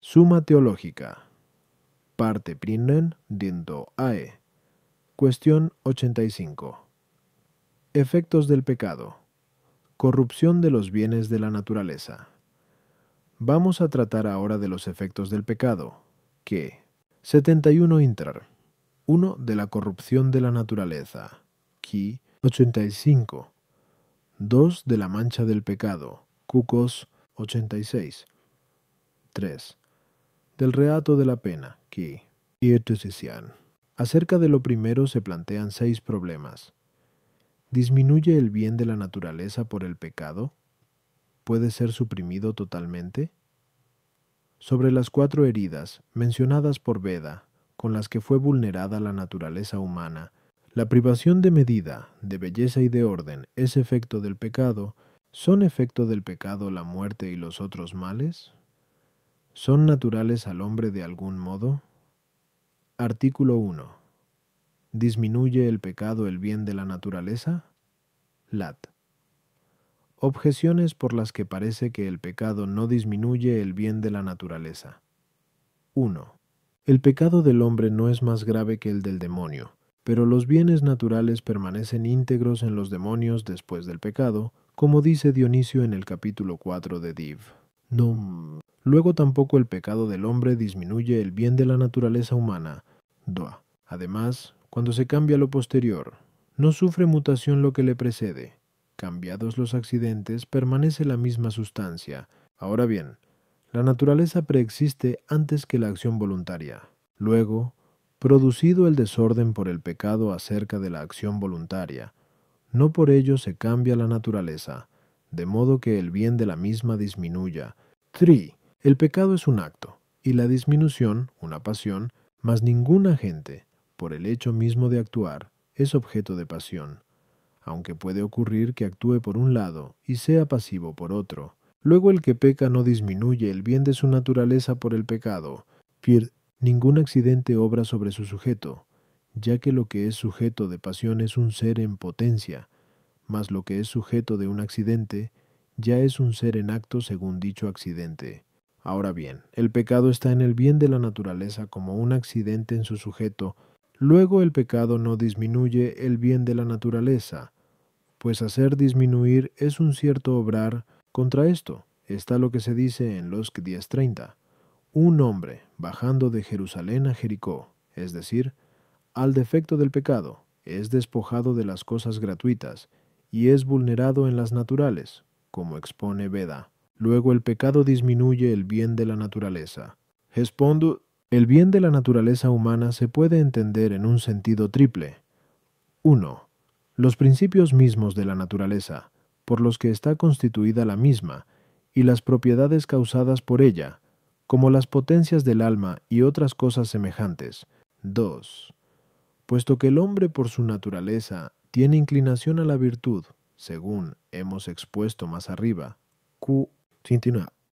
Suma teológica. Parte prinnen dindo ae. Cuestión 85. Efectos del pecado. Corrupción de los bienes de la naturaleza. Vamos a tratar ahora de los efectos del pecado, que 71 inter. 1 de la corrupción de la naturaleza, qui 85. 2 de la mancha del pecado, cucos 86. 3. Del reato de la pena, qui irtusician. Acerca de lo primero se plantean 6 problemas. ¿Disminuye el bien de la naturaleza por el pecado? ¿Puede ser suprimido totalmente? Sobre las 4 heridas mencionadas por Beda, con las que fue vulnerada la naturaleza humana, la privación de medida, de belleza y de orden es efecto del pecado. ¿Son efecto del pecado la muerte y los otros males? ¿Son naturales al hombre de algún modo? Artículo 1. ¿Disminuye el pecado el bien de la naturaleza? Lat. Objeciones por las que parece que el pecado no disminuye el bien de la naturaleza. 1. El pecado del hombre no es más grave que el del demonio, pero los bienes naturales permanecen íntegros en los demonios después del pecado, como dice Dionisio en el capítulo 4 de Div. No. Luego tampoco el pecado del hombre disminuye el bien de la naturaleza humana. 2. Además, cuando se cambia lo posterior, no sufre mutación lo que le precede. Cambiados los accidentes, permanece la misma sustancia. Ahora bien, la naturaleza preexiste antes que la acción voluntaria. Luego, producido el desorden por el pecado acerca de la acción voluntaria, no por ello se cambia la naturaleza, de modo que el bien de la misma disminuya. 3. El pecado es un acto, y la disminución, una pasión, mas ningún agente, por el hecho mismo de actuar, es objeto de pasión, aunque puede ocurrir que actúe por un lado y sea pasivo por otro. Luego el que peca no disminuye el bien de su naturaleza por el pecado. Ningún accidente obra sobre su sujeto, ya que lo que es sujeto de pasión es un ser en potencia, mas lo que es sujeto de un accidente ya es un ser en acto según dicho accidente. Ahora bien, el pecado está en el bien de la naturaleza como un accidente en su sujeto. Luego el pecado no disminuye el bien de la naturaleza, pues hacer disminuir es un cierto obrar. Contra esto está lo que se dice en los 10:30. Un hombre bajando de Jerusalén a Jericó, es decir, al defecto del pecado, es despojado de las cosas gratuitas y es vulnerado en las naturales, como expone Beda. Luego el pecado disminuye el bien de la naturaleza. Respondo, el bien de la naturaleza humana se puede entender en un sentido triple. 1. Los principios mismos de la naturaleza, por los que está constituida la misma, y las propiedades causadas por ella, como las potencias del alma y otras cosas semejantes. 2. Puesto que el hombre por su naturaleza tiene inclinación a la virtud, según hemos expuesto más arriba, Q.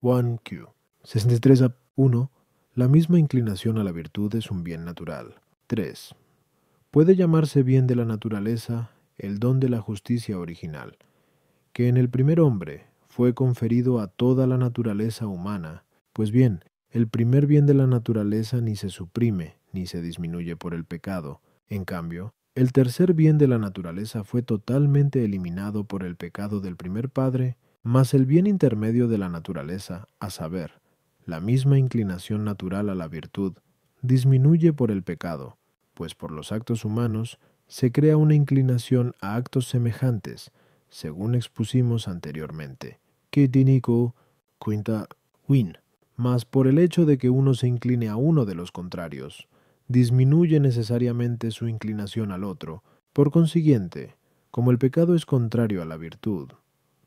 1Q. 63:1, la misma inclinación a la virtud es un bien natural. 3. Puede llamarse bien de la naturaleza el don de la justicia original, que en el primer hombre fue conferido a toda la naturaleza humana. Pues bien, el primer bien de la naturaleza ni se suprime ni se disminuye por el pecado. En cambio, el tercer bien de la naturaleza fue totalmente eliminado por el pecado del primer padre, mas el bien intermedio de la naturaleza, a saber, la misma inclinación natural a la virtud, disminuye por el pecado, pues por los actos humanos se crea una inclinación a actos semejantes, según expusimos anteriormente. Que dinico quinta win. Mas por el hecho de que uno se incline a uno de los contrarios, disminuye necesariamente su inclinación al otro. Por consiguiente, como el pecado es contrario a la virtud,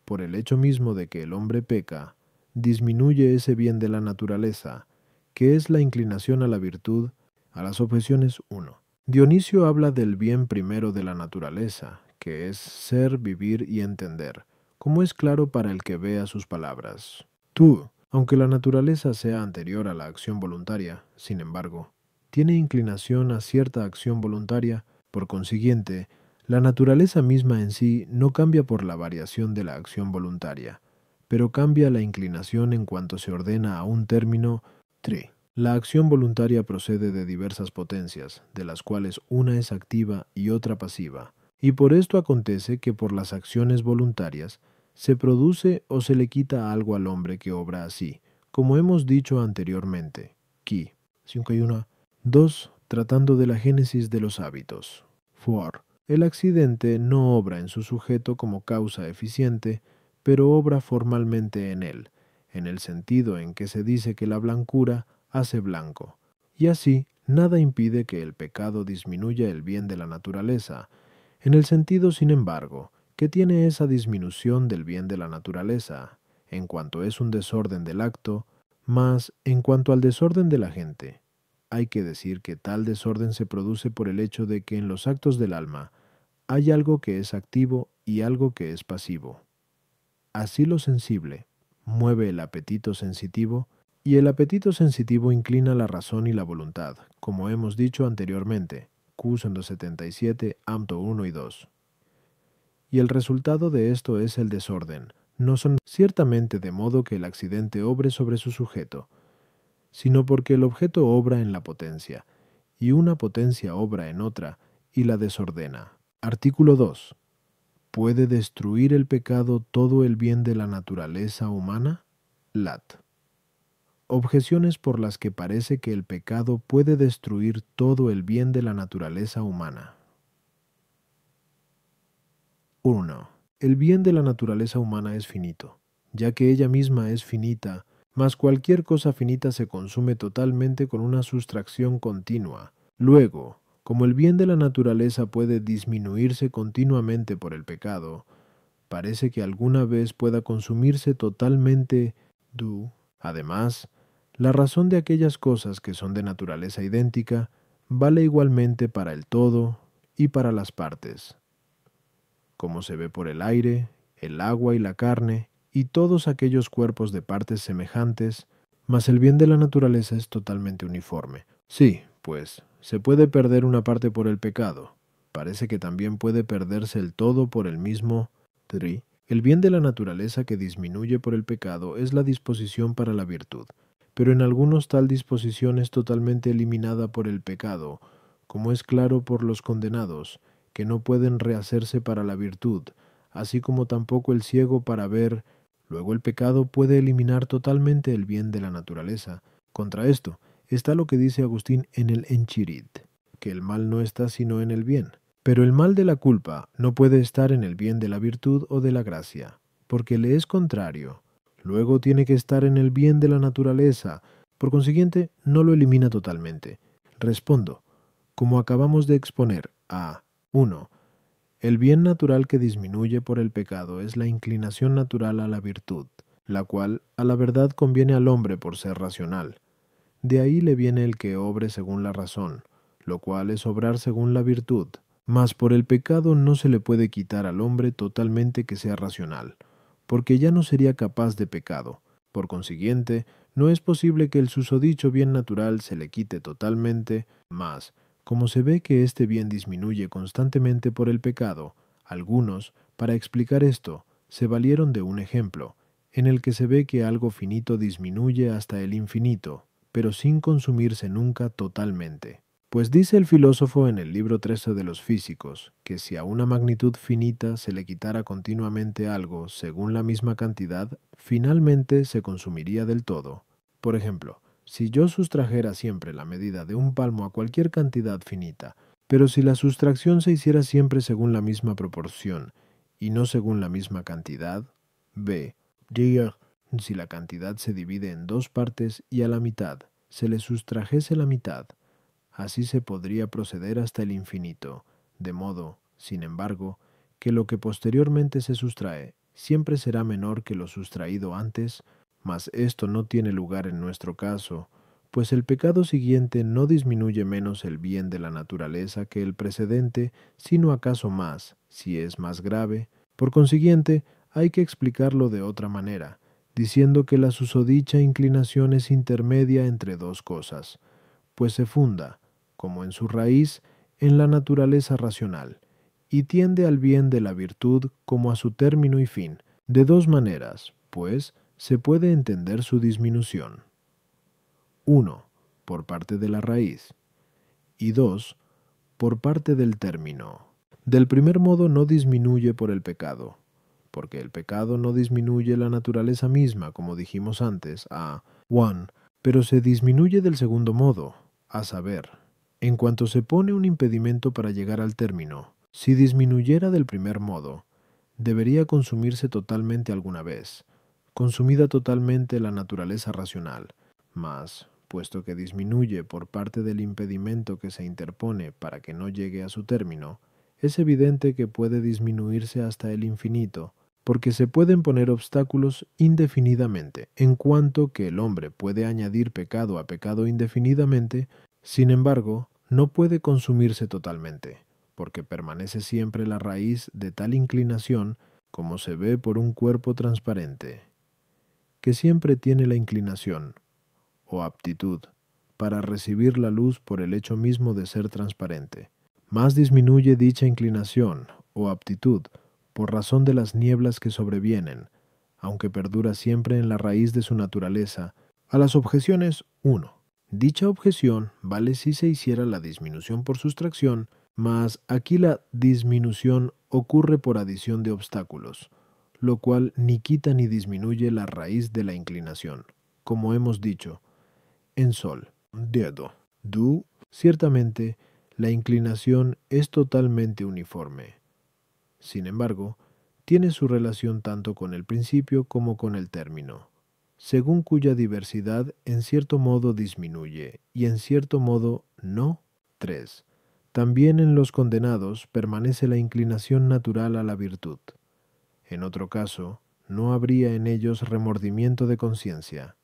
por el hecho mismo de que el hombre peca, disminuye ese bien de la naturaleza, que es la inclinación a la virtud. A las objeciones 1. Dionisio habla del bien primero de la naturaleza, que es ser, vivir y entender, como es claro para el que vea sus palabras. Tú, aunque la naturaleza sea anterior a la acción voluntaria, sin embargo, tiene inclinación a cierta acción voluntaria. Por consiguiente, la naturaleza misma en sí no cambia por la variación de la acción voluntaria, pero cambia la inclinación en cuanto se ordena a un término 3. La acción voluntaria procede de diversas potencias, de las cuales una es activa y otra pasiva, y por esto acontece que por las acciones voluntarias se produce o se le quita algo al hombre que obra así, como hemos dicho anteriormente. Qui 51. 2. Tratando de la génesis de los hábitos. 4. El accidente no obra en su sujeto como causa eficiente, pero obra formalmente en el sentido en que se dice que la blancura hace blanco, y así nada impide que el pecado disminuya el bien de la naturaleza, en el sentido, sin embargo, que tiene esa disminución del bien de la naturaleza, en cuanto es un desorden del acto, mas en cuanto al desorden de la gente, hay que decir que tal desorden se produce por el hecho de que en los actos del alma hay algo que es activo y algo que es pasivo. Así lo sensible mueve el apetito sensitivo, y el apetito sensitivo inclina la razón y la voluntad, como hemos dicho anteriormente, Q 177, Amto 1 y 2. Y el resultado de esto es el desorden. No son ciertamente de modo que el accidente obre sobre su sujeto, sino porque el objeto obra en la potencia, y una potencia obra en otra, y la desordena. Artículo 2. ¿Puede destruir el pecado todo el bien de la naturaleza humana? Lat. Objeciones por las que parece que el pecado puede destruir todo el bien de la naturaleza humana. 1. El bien de la naturaleza humana es finito, ya que ella misma es finita, mas cualquier cosa finita se consume totalmente con una sustracción continua. Luego, como el bien de la naturaleza puede disminuirse continuamente por el pecado, parece que alguna vez pueda consumirse totalmente Además, la razón de aquellas cosas que son de naturaleza idéntica vale igualmente para el todo y para las partes, como se ve por el aire, el agua y la carne, y todos aquellos cuerpos de partes semejantes, mas el bien de la naturaleza es totalmente uniforme. Sí, pues, se puede perder una parte por el pecado. Parece que también puede perderse el todo por el mismo tri. El bien de la naturaleza que disminuye por el pecado es la disposición para la virtud, pero en algunos tal disposición es totalmente eliminada por el pecado, como es claro por los condenados, que no pueden rehacerse para la virtud, así como tampoco el ciego para ver. Luego el pecado puede eliminar totalmente el bien de la naturaleza. Contra esto está lo que dice Agustín en el Enchirid, que el mal no está sino en el bien. Pero el mal de la culpa no puede estar en el bien de la virtud o de la gracia, porque le es contrario. Luego tiene que estar en el bien de la naturaleza, por consiguiente no lo elimina totalmente. Respondo, como acabamos de exponer, a 1. El bien natural que disminuye por el pecado es la inclinación natural a la virtud, la cual a la verdad conviene al hombre por ser racional. De ahí le viene el que obre según la razón, lo cual es obrar según la virtud. Mas por el pecado no se le puede quitar al hombre totalmente que sea racional, porque ya no sería capaz de pecado. Por consiguiente, no es posible que el susodicho bien natural se le quite totalmente, mas, como se ve que este bien disminuye constantemente por el pecado, algunos, para explicar esto, se valieron de un ejemplo, en el que se ve que algo finito disminuye hasta el infinito, pero sin consumirse nunca totalmente. Pues dice el filósofo en el libro 13 de los físicos, que si a una magnitud finita se le quitara continuamente algo según la misma cantidad, finalmente se consumiría del todo. Por ejemplo, si yo sustrajera siempre la medida de un palmo a cualquier cantidad finita, pero si la sustracción se hiciera siempre según la misma proporción y no según la misma cantidad, b. Si la cantidad se divide en dos partes y a la mitad se le sustrajese la mitad, así se podría proceder hasta el infinito, de modo, sin embargo, que lo que posteriormente se sustrae siempre será menor que lo sustraído antes, mas esto no tiene lugar en nuestro caso, pues el pecado siguiente no disminuye menos el bien de la naturaleza que el precedente, sino acaso más, si es más grave. Por consiguiente, hay que explicarlo de otra manera, diciendo que la susodicha inclinación es intermedia entre dos cosas, pues se funda, como en su raíz, en la naturaleza racional, y tiende al bien de la virtud como a su término y fin. De dos maneras, pues, se puede entender su disminución. 1. Por parte de la raíz. Y 2. Por parte del término. Del primer modo no disminuye por el pecado, porque el pecado no disminuye la naturaleza misma, como dijimos antes, a 1, pero se disminuye del segundo modo, a saber, en cuanto se pone un impedimento para llegar al término, si disminuyera del primer modo, debería consumirse totalmente alguna vez, consumida totalmente la naturaleza racional, mas, puesto que disminuye por parte del impedimento que se interpone para que no llegue a su término, es evidente que puede disminuirse hasta el infinito, porque se pueden poner obstáculos indefinidamente, en cuanto que el hombre puede añadir pecado a pecado indefinidamente, sin embargo, no puede consumirse totalmente, porque permanece siempre la raíz de tal inclinación como se ve por un cuerpo transparente, que siempre tiene la inclinación, o aptitud, para recibir la luz por el hecho mismo de ser transparente. Más disminuye dicha inclinación, o aptitud, por razón de las nieblas que sobrevienen, aunque perdura siempre en la raíz de su naturaleza. A las objeciones 1. Dicha objeción vale si se hiciera la disminución por sustracción, mas aquí la disminución ocurre por adición de obstáculos, lo cual ni quita ni disminuye la raíz de la inclinación. Como hemos dicho, en sol, dedo, do, ciertamente, la inclinación es totalmente uniforme. Sin embargo, tiene su relación tanto con el principio como con el término, según cuya diversidad en cierto modo disminuye y en cierto modo no. 3. También en los condenados permanece la inclinación natural a la virtud. En otro caso, no habría en ellos remordimiento de conciencia.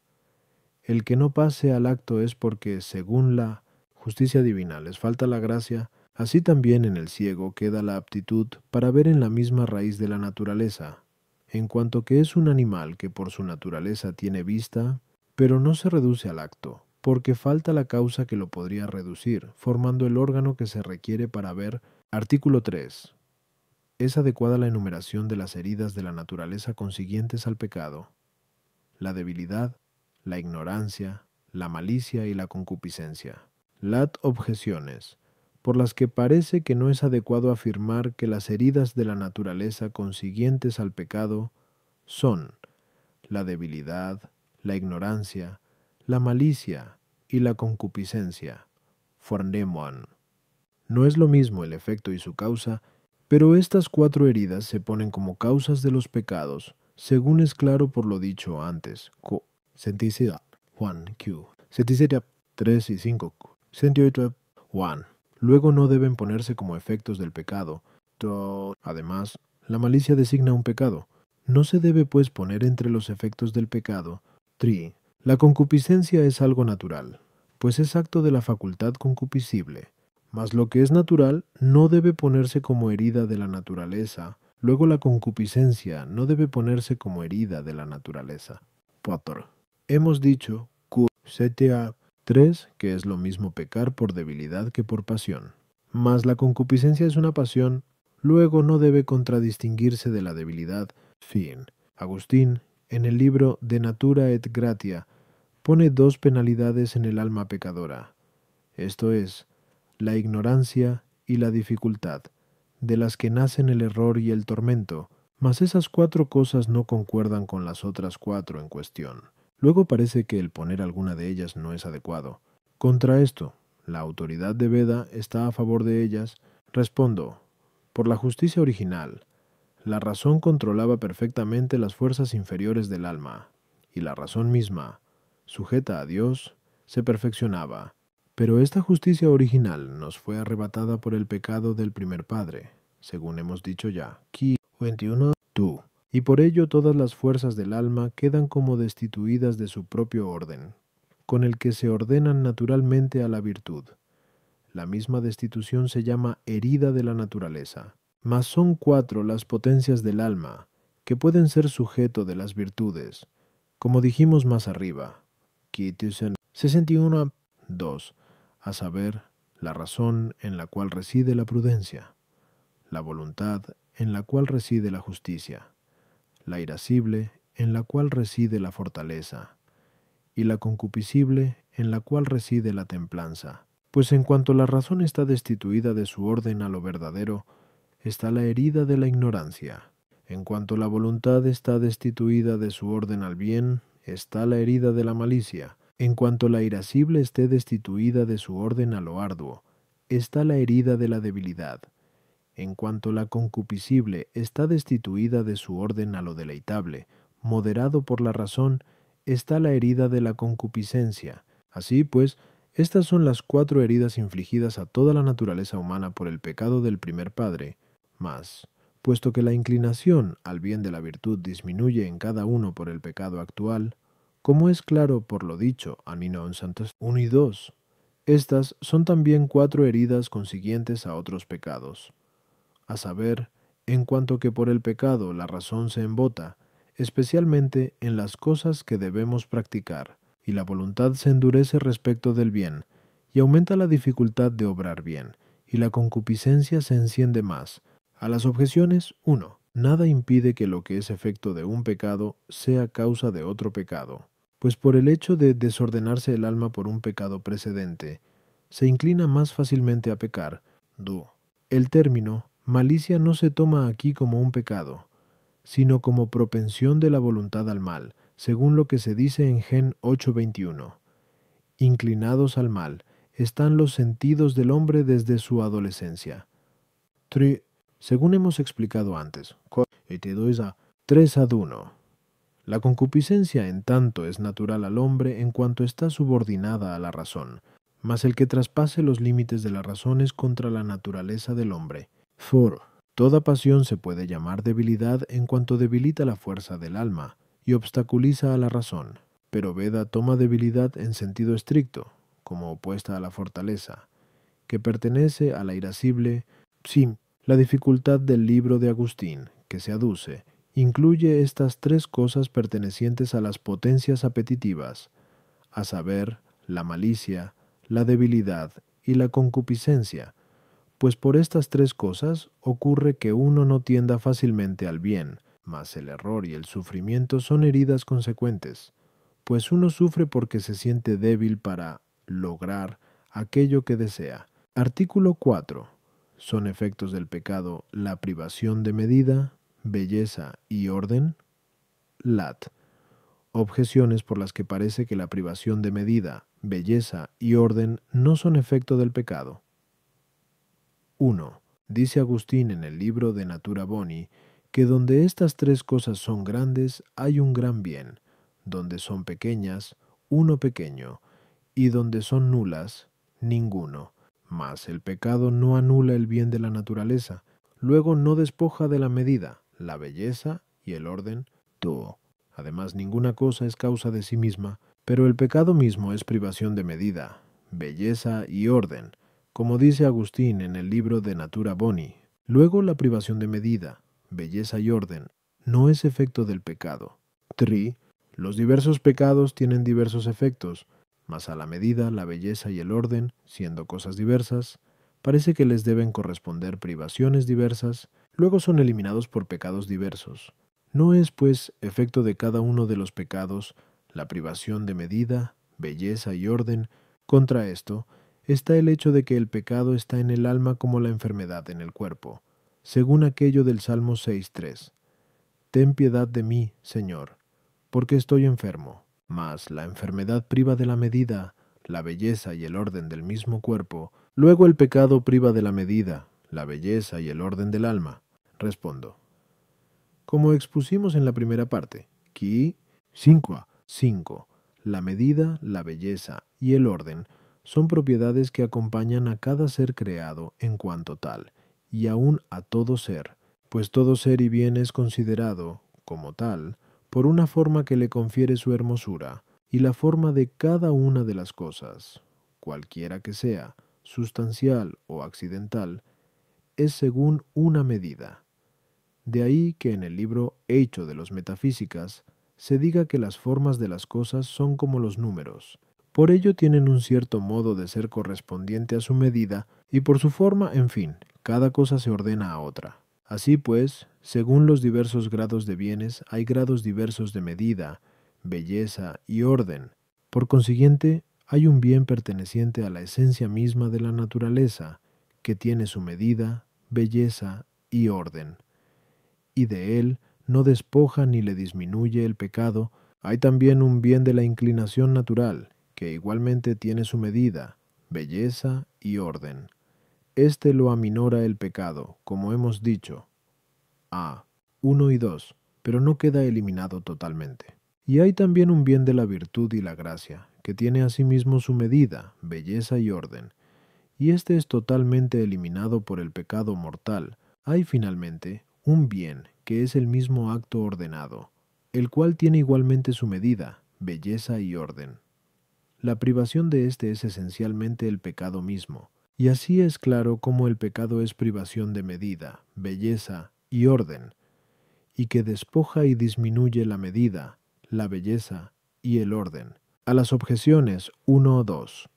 El que no pase al acto es porque, según la justicia divina, les falta la gracia, así también en el ciego queda la aptitud para ver en la misma raíz de la naturaleza, en cuanto que es un animal que por su naturaleza tiene vista, pero no se reduce al acto, porque falta la causa que lo podría reducir, formando el órgano que se requiere para ver. Artículo 3. Es adecuada la enumeración de las heridas de la naturaleza consiguientes al pecado. La debilidad, la ignorancia, la malicia y la concupiscencia. Lat objeciones, por las que parece que no es adecuado afirmar que las heridas de la naturaleza consiguientes al pecado son la debilidad, la ignorancia, la malicia y la concupiscencia. Fornemoan. No es lo mismo el efecto y su causa, pero estas 4 heridas se ponen como causas de los pecados, según es claro por lo dicho antes. Senticidad. Juan Q. Senticidad 3 y 5. Senticidad 1. Luego no deben ponerse como efectos del pecado. Además, la malicia designa un pecado. No se debe pues poner entre los efectos del pecado. 3. La concupiscencia es algo natural, pues es acto de la facultad concupiscible. Mas lo que es natural no debe ponerse como herida de la naturaleza. Luego la concupiscencia no debe ponerse como herida de la naturaleza. 4. Hemos dicho, CTA 3, que es lo mismo pecar por debilidad que por pasión. Mas la concupiscencia es una pasión, luego no debe contradistinguirse de la debilidad. Fin. Agustín, en el libro De Natura et Gratia, pone 2 penalidades en el alma pecadora. Esto es, la ignorancia y la dificultad, de las que nacen el error y el tormento, mas esas 4 cosas no concuerdan con las otras 4 en cuestión. Luego parece que el poner alguna de ellas no es adecuado. Contra esto, la autoridad de Veda está a favor de ellas. Respondo, por la justicia original, la razón controlaba perfectamente las fuerzas inferiores del alma, y la razón misma, sujeta a Dios, se perfeccionaba. Pero esta justicia original nos fue arrebatada por el pecado del primer padre, según hemos dicho ya. Ki 21. Tú. Y por ello todas las fuerzas del alma quedan como destituidas de su propio orden, con el que se ordenan naturalmente a la virtud. La misma destitución se llama herida de la naturaleza. Mas son 4 las potencias del alma, que pueden ser sujeto de las virtudes, como dijimos más arriba. Ki 61. 2. A saber, la razón en la cual reside la prudencia, la voluntad en la cual reside la justicia, la irascible en la cual reside la fortaleza, y la concupiscible, en la cual reside la templanza. Pues en cuanto la razón está destituida de su orden a lo verdadero, está la herida de la ignorancia. En cuanto la voluntad está destituida de su orden al bien, está la herida de la malicia. En cuanto la irascible esté destituida de su orden a lo arduo, está la herida de la debilidad. En cuanto la concupiscible está destituida de su orden a lo deleitable, moderado por la razón, está la herida de la concupiscencia. Así pues, estas son las 4 heridas infligidas a toda la naturaleza humana por el pecado del primer padre. Mas, puesto que la inclinación al bien de la virtud disminuye en cada uno por el pecado actual, como es claro por lo dicho a Nino en Santos 1 y 2, estas son también 4 heridas consiguientes a otros pecados. A saber, en cuanto que por el pecado la razón se embota, especialmente en las cosas que debemos practicar, y la voluntad se endurece respecto del bien, y aumenta la dificultad de obrar bien, y la concupiscencia se enciende más. A las objeciones, 1. Nada impide que lo que es efecto de un pecado sea causa de otro pecado, pues por el hecho de desordenarse el alma por un pecado precedente, se inclina más fácilmente a pecar. 2. El término malicia no se toma aquí como un pecado, sino como propensión de la voluntad al mal, según lo que se dice en Gen 8:21. Inclinados al mal están los sentidos del hombre desde su adolescencia. 3. Según hemos explicado antes, 3 ad 1. La concupiscencia, en tanto, es natural al hombre en cuanto está subordinada a la razón, mas el que traspase los límites de la razón es contra la naturaleza del hombre. 4. Toda pasión se puede llamar debilidad en cuanto debilita la fuerza del alma y obstaculiza a la razón, pero Veda toma debilidad en sentido estricto, como opuesta a la fortaleza, que pertenece a la irascible. Sí, la dificultad del libro de Agustín, que se aduce, incluye estas 3 cosas pertenecientes a las potencias apetitivas, a saber, la malicia, la debilidad y la concupiscencia, pues por estas 3 cosas ocurre que uno no tienda fácilmente al bien, mas el error y el sufrimiento son heridas consecuentes, pues uno sufre porque se siente débil para lograr aquello que desea. Artículo 4. ¿Son efectos del pecado la privación de medida, belleza y orden? Lat. Objeciones por las que parece que la privación de medida, belleza y orden no son efecto del pecado. 1. Dice Agustín en el libro de Natura Boni que donde estas 3 cosas son grandes hay un gran bien, donde son pequeñas, uno pequeño, y donde son nulas, ninguno. Mas el pecado no anula el bien de la naturaleza, luego no despoja de la medida, la belleza y el orden, todo. Además, ninguna cosa es causa de sí misma, pero el pecado mismo es privación de medida, belleza y orden, como dice Agustín en el libro de Natura Boni. Luego la privación de medida, belleza y orden no es efecto del pecado. 3. Los diversos pecados tienen diversos efectos, mas a la medida, la belleza y el orden, siendo cosas diversas, parece que les deben corresponder privaciones diversas, luego son eliminados por pecados diversos. No es, pues, efecto de cada uno de los pecados la privación de medida, belleza y orden. Contra esto está el hecho de que el pecado está en el alma como la enfermedad en el cuerpo, según aquello del Salmo 6:3. Ten piedad de mí, Señor, porque estoy enfermo. Mas la enfermedad priva de la medida, la belleza y el orden del mismo cuerpo, luego el pecado priva de la medida, la belleza y el orden del alma. Respondo. Como expusimos en la primera parte, Ki 5. La medida, la belleza y el orden son propiedades que acompañan a cada ser creado en cuanto tal, y aún a todo ser, pues todo ser y bien es considerado, como tal, por una forma que le confiere su hermosura, y la forma de cada una de las cosas, cualquiera que sea, sustancial o accidental, es según una medida. De ahí que en el libro Hecho de los Metafísicas se diga que las formas de las cosas son como los números. Por ello tienen un cierto modo de ser correspondiente a su medida, y por su forma, en fin, cada cosa se ordena a otra. Así pues, según los diversos grados de bienes, hay grados diversos de medida, belleza y orden. Por consiguiente, hay un bien perteneciente a la esencia misma de la naturaleza, que tiene su medida, belleza y orden, y de él no despoja ni le disminuye el pecado. Hay también un bien de la inclinación natural, que igualmente tiene su medida, belleza y orden. Este lo aminora el pecado, como hemos dicho, a 1 y 2, pero no queda eliminado totalmente. Y hay también un bien de la virtud y la gracia, que tiene asimismo su medida, belleza y orden, y este es totalmente eliminado por el pecado mortal. Hay finalmente un bien que es el mismo acto ordenado, el cual tiene igualmente su medida, belleza y orden. La privación de este es esencialmente el pecado mismo, y así es claro cómo el pecado es privación de medida, belleza y orden, y que despoja y disminuye la medida, la belleza y el orden. A las objeciones 1 o 2.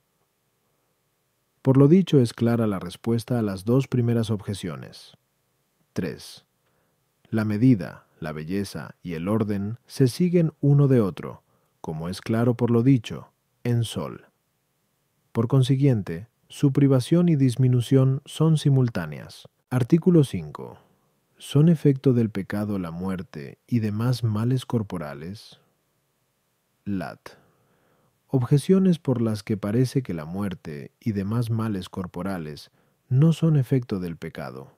Por lo dicho es clara la respuesta a las dos primeras objeciones. 3. La medida, la belleza y el orden se siguen uno de otro, como es claro por lo dicho, en sol. Por consiguiente, su privación y disminución son simultáneas. Artículo 5. ¿Son efecto del pecado la muerte y demás males corporales? Lat. Objeciones por las que parece que la muerte y demás males corporales no son efecto del pecado.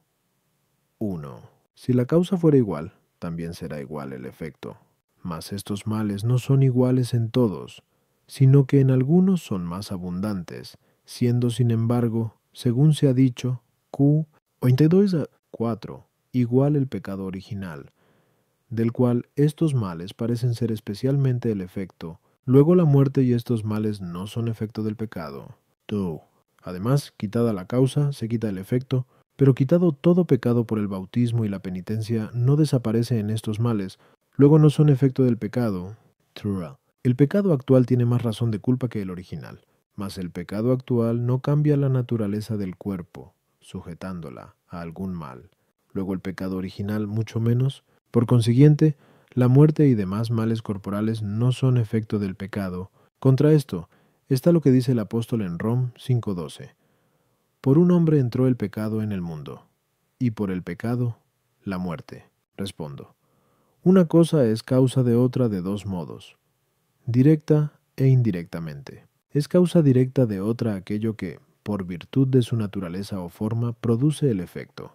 1. Si la causa fuera igual, también será igual el efecto. Mas estos males no son iguales en todos, sino que en algunos son más abundantes, siendo sin embargo, según se ha dicho, Q 22:4, igual el pecado original, del cual estos males parecen ser especialmente el efecto. Luego la muerte y estos males no son efecto del pecado. 2. Además, quitada la causa, se quita el efecto, pero quitado todo pecado por el bautismo y la penitencia, no desaparece en estos males, luego no son efecto del pecado. 3. El pecado actual tiene más razón de culpa que el original, mas el pecado actual no cambia la naturaleza del cuerpo, sujetándola a algún mal. Luego el pecado original mucho menos. Por consiguiente, la muerte y demás males corporales no son efecto del pecado. Contra esto está lo que dice el apóstol en Rom 5:12. Por un hombre entró el pecado en el mundo, y por el pecado, la muerte. Respondo. Una cosa es causa de otra de dos modos, directa e indirectamente. Es causa directa de otra aquello que, por virtud de su naturaleza o forma, produce el efecto,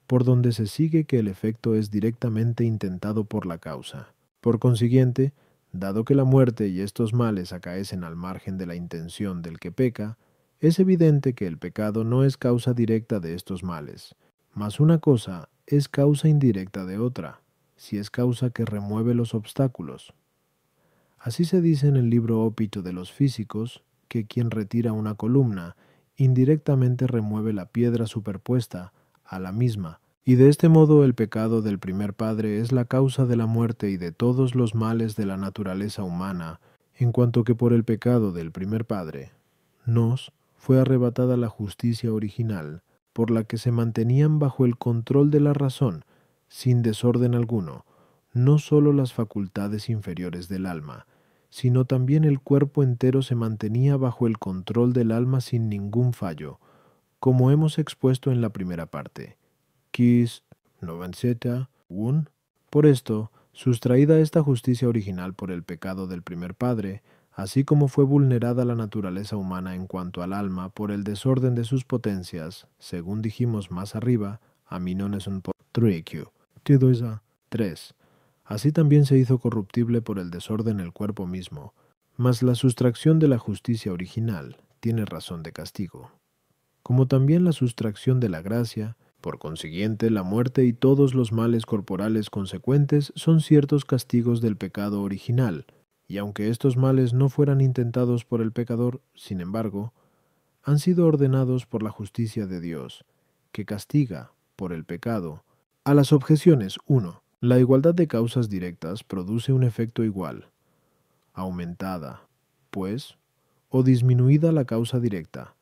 por donde se sigue que el efecto es directamente intentado por la causa. Por consiguiente, dado que la muerte y estos males acaecen al margen de la intención del que peca, es evidente que el pecado no es causa directa de estos males, mas una cosa es causa indirecta de otra, si es causa que remueve los obstáculos. Así se dice en el libro Ópito de los físicos que quien retira una columna indirectamente remueve la piedra superpuesta a la misma, y de este modo el pecado del primer padre es la causa de la muerte y de todos los males de la naturaleza humana, en cuanto que por el pecado del primer padre nos fue arrebatada la justicia original, por la que se mantenían bajo el control de la razón, sin desorden alguno, no sólo las facultades inferiores del alma, sino también el cuerpo entero se mantenía bajo el control del alma sin ningún fallo, como hemos expuesto en la primera parte. Quis 97:1. Por esto, sustraída esta justicia original por el pecado del primer padre, así como fue vulnerada la naturaleza humana en cuanto al alma por el desorden de sus potencias, según dijimos más arriba, a mí no es un 3. Así también se hizo corruptible por el desorden el cuerpo mismo, mas la sustracción de la justicia original tiene razón de castigo. Como también la sustracción de la gracia, por consiguiente la muerte y todos los males corporales consecuentes son ciertos castigos del pecado original, y aunque estos males no fueran intentados por el pecador, sin embargo, han sido ordenados por la justicia de Dios, que castiga, por el pecado, a las objeciones 1. La igualdad de causas directas produce un efecto igual, aumentada, pues, o disminuida la causa directa,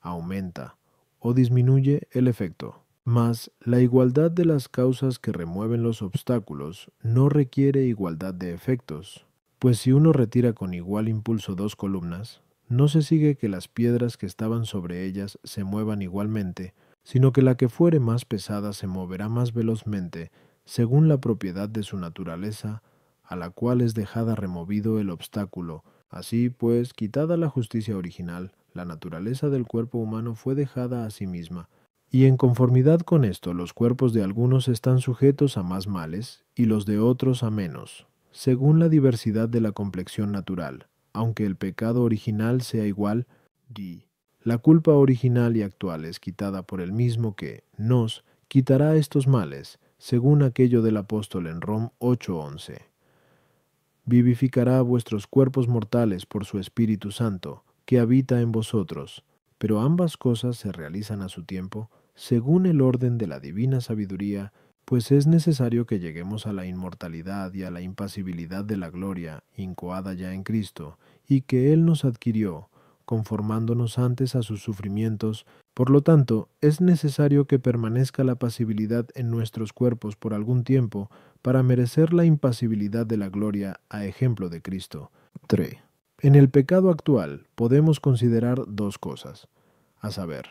aumenta o disminuye el efecto. Mas la igualdad de las causas que remueven los obstáculos no requiere igualdad de efectos. Pues si uno retira con igual impulso dos columnas, no se sigue que las piedras que estaban sobre ellas se muevan igualmente, sino que la que fuere más pesada se moverá más velozmente, según la propiedad de su naturaleza, a la cual es dejada removido el obstáculo. Así pues, quitada la justicia original, la naturaleza del cuerpo humano fue dejada a sí misma, y en conformidad con esto los cuerpos de algunos están sujetos a más males y los de otros a menos, según la diversidad de la complexión natural, aunque el pecado original sea igual. D. La culpa original y actual es quitada por el mismo que nos quitará estos males, según aquello del apóstol en Rom 8:11. Vivificará vuestros cuerpos mortales por su Espíritu Santo, que habita en vosotros. Pero ambas cosas se realizan a su tiempo, según el orden de la divina sabiduría, pues es necesario que lleguemos a la inmortalidad y a la impasibilidad de la gloria, incoada ya en Cristo, y que Él nos adquirió, conformándonos antes a sus sufrimientos. Por lo tanto, es necesario que permanezca la pasibilidad en nuestros cuerpos por algún tiempo, para merecer la impasibilidad de la gloria a ejemplo de Cristo. 3. En el pecado actual podemos considerar dos cosas, a saber,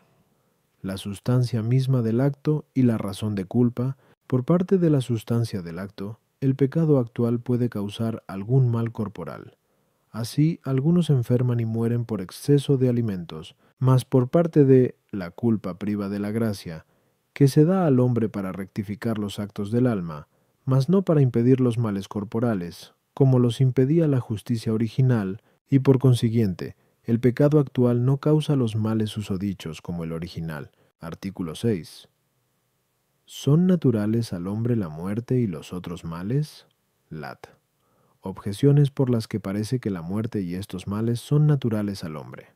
la sustancia misma del acto y la razón de culpa. Por parte de la sustancia del acto, el pecado actual puede causar algún mal corporal. Así, algunos enferman y mueren por exceso de alimentos, mas por parte de la culpa priva de la gracia, que se da al hombre para rectificar los actos del alma, mas no para impedir los males corporales, como los impedía la justicia original, y por consiguiente, el pecado actual no causa los males susodichos como el original. Artículo 6. ¿Son naturales al hombre la muerte y los otros males? Lat. Objeciones por las que parece que la muerte y estos males son naturales al hombre.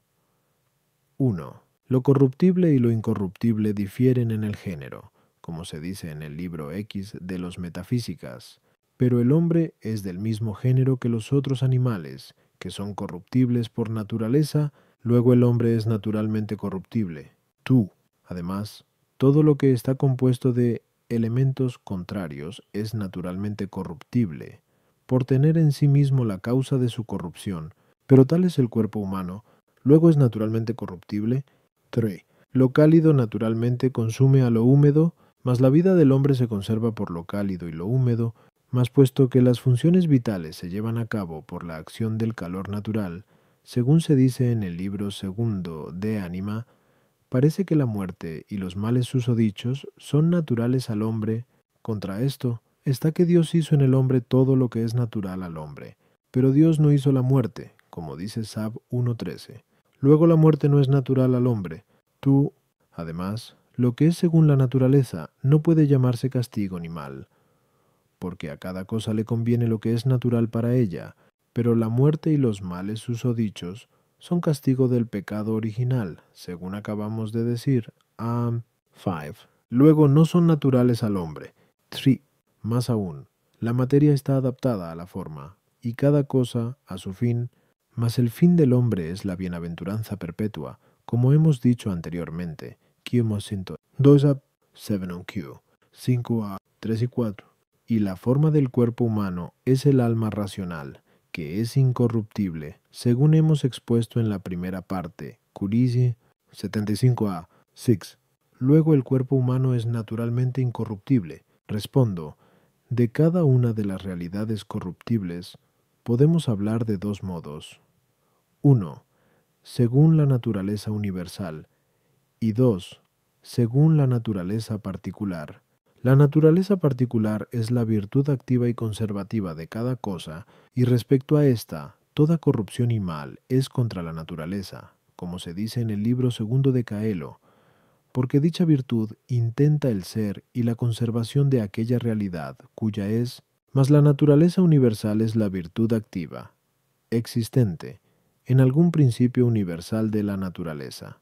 1. Lo corruptible y lo incorruptible difieren en el género, como se dice en el libro X de los Metafísicas, pero el hombre es del mismo género que los otros animales, que son corruptibles por naturaleza, luego el hombre es naturalmente corruptible. Tú, además, todo lo que está compuesto de elementos contrarios es naturalmente corruptible, por tener en sí mismo la causa de su corrupción, pero tal es el cuerpo humano, luego es naturalmente corruptible. 3. Lo cálido naturalmente consume a lo húmedo, mas la vida del hombre se conserva por lo cálido y lo húmedo, mas puesto que las funciones vitales se llevan a cabo por la acción del calor natural, según se dice en el libro segundo de Ánima, parece que la muerte y los males susodichos son naturales al hombre. Contra esto está que Dios hizo en el hombre todo lo que es natural al hombre, pero Dios no hizo la muerte, como dice Sab 1:13. Luego la muerte no es natural al hombre. Tú, además, lo que es según la naturaleza no puede llamarse castigo ni mal, porque a cada cosa le conviene lo que es natural para ella, pero la muerte y los males susodichos son castigo del pecado original, según acabamos de decir. 5. Luego no son naturales al hombre. 3. Más aún, la materia está adaptada a la forma, y cada cosa a su fin, mas el fin del hombre es la bienaventuranza perpetua, como hemos dicho anteriormente. Q 2A 7Q 5A 3 y 4. Y la forma del cuerpo humano es el alma racional, que es incorruptible, según hemos expuesto en la primera parte, Curici 75A 6. Luego el cuerpo humano es naturalmente incorruptible. Respondo, de cada una de las realidades corruptibles, podemos hablar de dos modos. 1. Según la naturaleza universal, y 2. Según la naturaleza particular. La naturaleza particular es la virtud activa y conservativa de cada cosa, y respecto a esta, toda corrupción y mal es contra la naturaleza, como se dice en el libro segundo de Caelo, porque dicha virtud intenta el ser y la conservación de aquella realidad cuya es, mas la naturaleza universal es la virtud activa, existente, en algún principio universal de la naturaleza,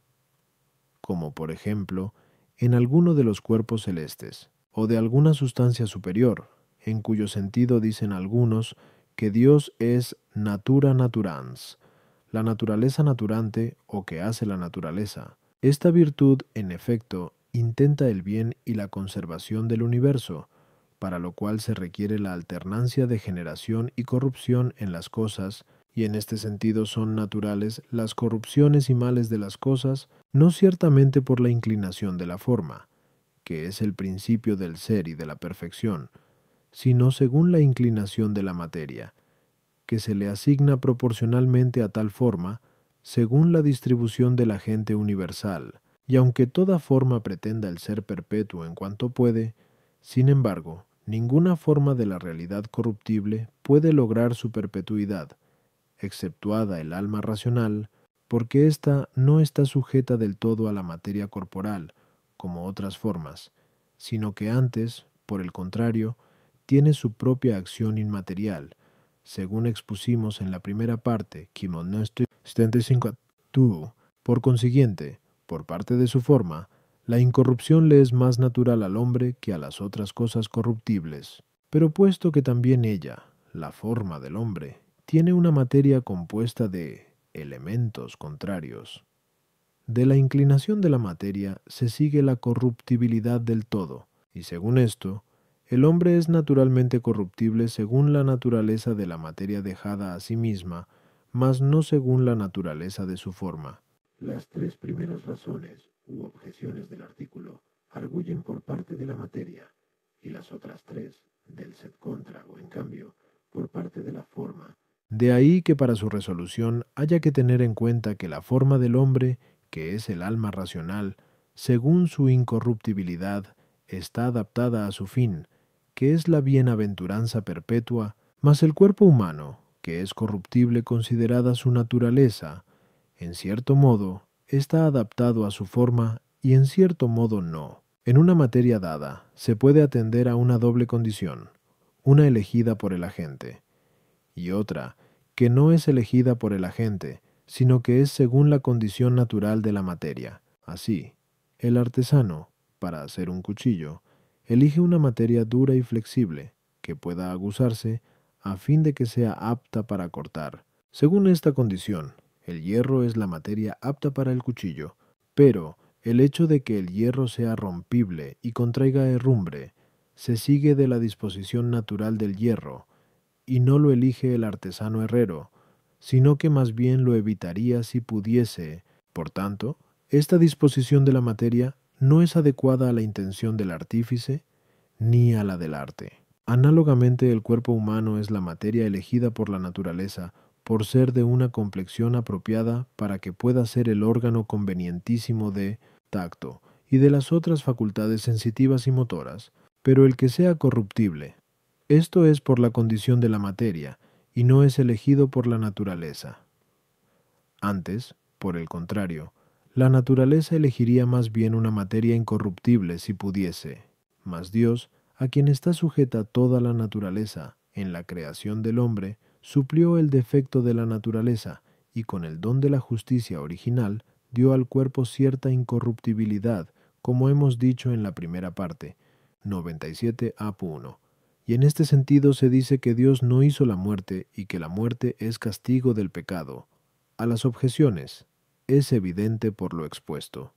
como por ejemplo, en alguno de los cuerpos celestes, o de alguna sustancia superior, en cuyo sentido dicen algunos que Dios es natura naturans, la naturaleza naturante o que hace la naturaleza. Esta virtud, en efecto, intenta el bien y la conservación del universo, para lo cual se requiere la alternancia de generación y corrupción en las cosas, y en este sentido son naturales las corrupciones y males de las cosas, no ciertamente por la inclinación de la forma, que es el principio del ser y de la perfección, sino según la inclinación de la materia, que se le asigna proporcionalmente a tal forma, según la distribución del agente universal, y aunque toda forma pretenda el ser perpetuo en cuanto puede, sin embargo, ninguna forma de la realidad corruptible puede lograr su perpetuidad, exceptuada el alma racional, porque ésta no está sujeta del todo a la materia corporal, como otras formas, sino que antes, por el contrario, tiene su propia acción inmaterial, según expusimos en la primera parte, Kimonostu 75. Por consiguiente, por parte de su forma, la incorrupción le es más natural al hombre que a las otras cosas corruptibles. Pero puesto que también ella, la forma del hombre, tiene una materia compuesta de elementos contrarios, de la inclinación de la materia se sigue la corruptibilidad del todo, y según esto, el hombre es naturalmente corruptible según la naturaleza de la materia dejada a sí misma, mas no según la naturaleza de su forma. Las tres primeras razones u objeciones del artículo arguyen por parte de la materia, y las otras tres del sed contra o en cambio por parte de la forma. De ahí que para su resolución haya que tener en cuenta que la forma del hombre, que es el alma racional, según su incorruptibilidad, está adaptada a su fin, que es la bienaventuranza perpetua, mas el cuerpo humano, que es corruptible considerada su naturaleza, en cierto modo, está adaptado a su forma y en cierto modo no. En una materia dada, se puede atender a una doble condición, una elegida por el agente, y otra que no es elegida por el agente, sino que es según la condición natural de la materia. Así, el artesano, para hacer un cuchillo, elige una materia dura y flexible, que pueda aguzarse, a fin de que sea apta para cortar. Según esta condición, el hierro es la materia apta para el cuchillo, pero el hecho de que el hierro sea rompible y contraiga herrumbre, se sigue de la disposición natural del hierro, y no lo elige el artesano herrero, sino que más bien lo evitaría si pudiese. Por tanto, esta disposición de la materia no es adecuada a la intención del artífice ni a la del arte. Análogamente, el cuerpo humano es la materia elegida por la naturaleza por ser de una complexión apropiada para que pueda ser el órgano convenientísimo de tacto y de las otras facultades sensitivas y motoras, pero el que sea corruptible, esto es por la condición de la materia, y no es elegido por la naturaleza. Antes, por el contrario, la naturaleza elegiría más bien una materia incorruptible si pudiese, mas Dios, a quien está sujeta toda la naturaleza, en la creación del hombre, suplió el defecto de la naturaleza, y con el don de la justicia original, dio al cuerpo cierta incorruptibilidad, como hemos dicho en la primera parte, 97a.1. Y en este sentido se dice que Dios no hizo la muerte y que la muerte es castigo del pecado. A las objeciones, es evidente por lo expuesto.